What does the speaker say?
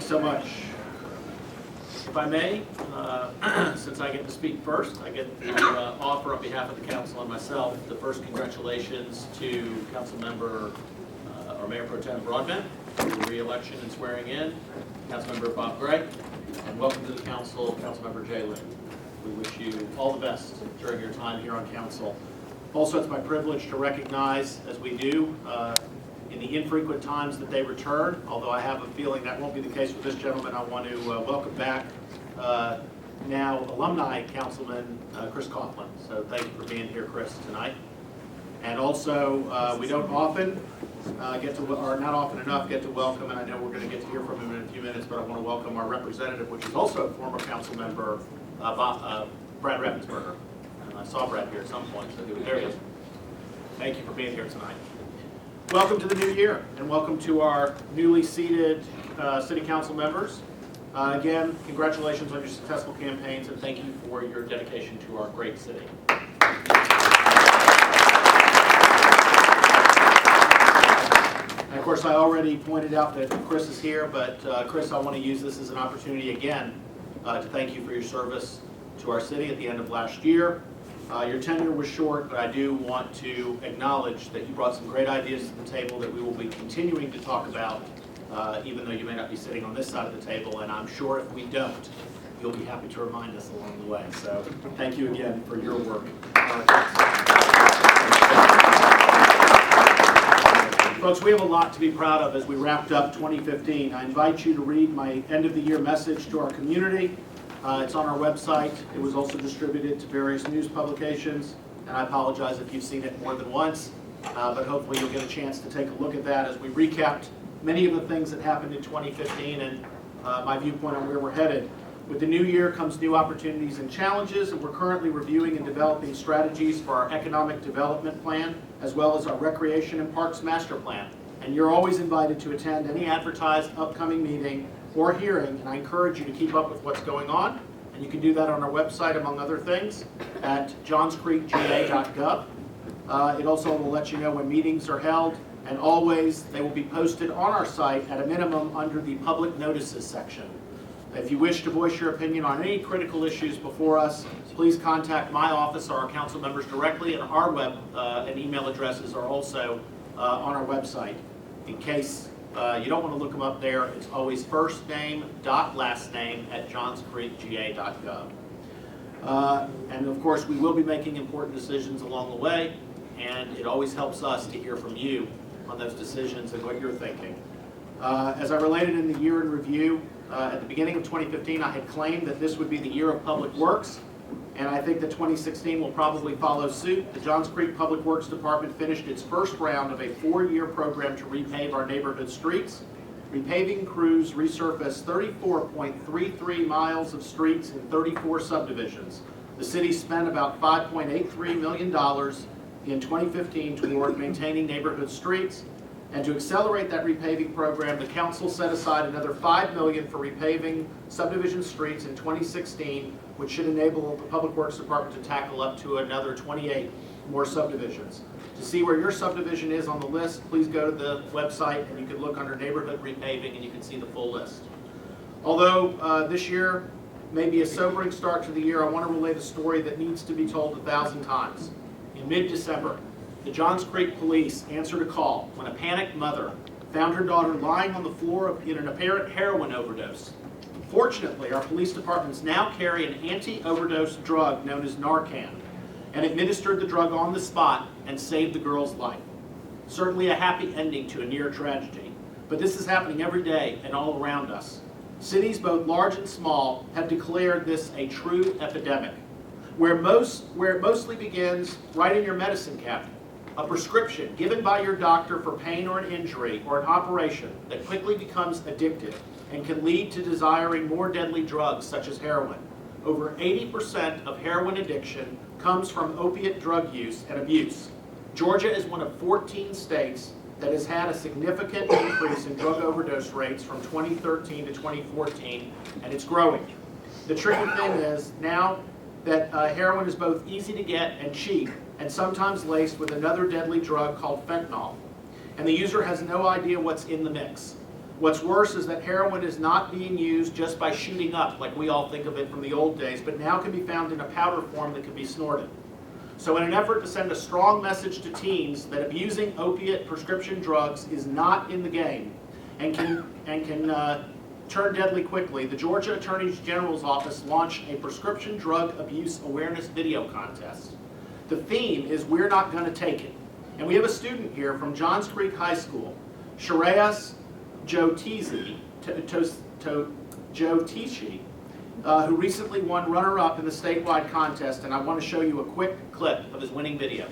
Thanks so much. If I may, since I get to speak first, I get to offer on behalf of the council and myself the first congratulations to Council Member or Mayor Pro Tem Broadbent for the re-election and swearing in, Councilmember Bob Gray, and welcome to the council, Councilmember JayLin. We wish you all the best during your time here on council. Also, it's my privilege to recognize, as we do, in the infrequent times that they return, although I have a feeling that won't be the case with this gentleman, I want to welcome back now alumni councilman Chris Coughlin. So thank you for being here, Chris, tonight. And also, we don't often get to, or not often enough, get to welcome, and I know we're going to get to hear from him in a few minutes, but I want to welcome our representative, which is also a former council member, Brad Raffensperger. And I saw Brad here at some point, so there he is. Thank you for being here tonight. Welcome to the new year, and welcome to our newly seated city council members. Again, congratulations on your successful campaigns, and thank you for your dedication to our great city. And of course, I already pointed out that Chris is here, but Chris, I want to use this as an opportunity again to thank you for your service to our city at the end of last year. Your tenure was short, but I do want to acknowledge that you brought some great ideas to the table that we will be continuing to talk about, even though you may not be sitting on this side of the table, and I'm sure if we don't, you'll be happy to remind us along the way. So thank you again for your work. Folks, we have a lot to be proud of as we wrapped up 2015. I invite you to read my end of the year message to our community. It's on our website. It was also distributed to various news publications, and I apologize if you've seen it more than once, but hopefully you'll get a chance to take a look at that as we recapped many of the things that happened in 2015 and my viewpoint on where we're headed. With the new year comes new opportunities and challenges, and we're currently reviewing and developing strategies for our economic development plan, as well as our recreation and parks master plan. And you're always invited to attend any advertised upcoming meeting or hearing, and I encourage you to keep up with what's going on, and you can do that on our website, among other things, at johnscreekga.gov. It also will let you know when meetings are held, and always they will be posted on our site at a minimum under the public notices section. If you wish to voice your opinion on any critical issues before us, please contact my office or our council members directly, and our web and email addresses are also on our website. In case you don't want to look them up there, it's always first name dot last name at johnscreekga.gov. And of course, we will be making important decisions along the way, and it always helps us to hear from you on those decisions and what you're thinking. As I related in the year in review, at the beginning of 2015, I had claimed that this would be the year of public works, and I think that 2016 will probably follow suit. The Johns Creek Public Works Department finished its first round of a 4-year program to repave our neighborhood streets. Repaving crews resurfaced 34.33 miles of streets in 34 subdivisions. The city spent about $5.83 million in 2015 toward maintaining neighborhood streets. And to accelerate that repaving program, the council set aside another $5 million for repaving subdivision streets in 2016, which should enable the Public Works Department to tackle up to another 28 more subdivisions. To see where your subdivision is on the list, please go to the website and you can look under neighborhood repaving and you can see the full list. Although this year may be a sobering start to the year, I want to relate a story that needs to be told 1,000 times. In mid-December, the Johns Creek police answered a call when a panicked mother found her daughter lying on the floor in an apparent heroin overdose. Fortunately, our police departments now carry an anti-overdose drug known as Narcan, and administered the drug on the spot and saved the girl's life. Certainly a happy ending to a near tragedy, but this is happening every day and all around us. Cities, both large and small, have declared this a true epidemic, where it mostly begins right in your medicine cabinet. A prescription given by your doctor for pain or an injury or an operation that quickly becomes addictive and can lead to desiring more deadly drugs such as heroin. Over 80% of heroin addiction comes from opiate drug use and abuse. Georgia is one of 14 states that has had a significant increase in drug overdose rates from 2013 to 2014, and it's growing. The tricky thing is now that heroin is both easy to get and cheap, and sometimes laced with another deadly drug called fentanyl. And the user has no idea what's in the mix. What's worse is that heroin is not being used just by shooting up, like we all think of it from the old days, but now can be found in a powder form that can be snorted. So in an effort to send a strong message to teens that abusing opiate prescription drugs is not in the game and can turn deadly quickly, the Georgia Attorney General's Office launched a prescription drug abuse awareness video contest. The theme is "We're Not Gonna Take It." And we have a student here from Johns Creek High School, Shreyas Jyotishi, who recently won runner-up in the statewide contest, and I want to show you a quick clip of his winning video.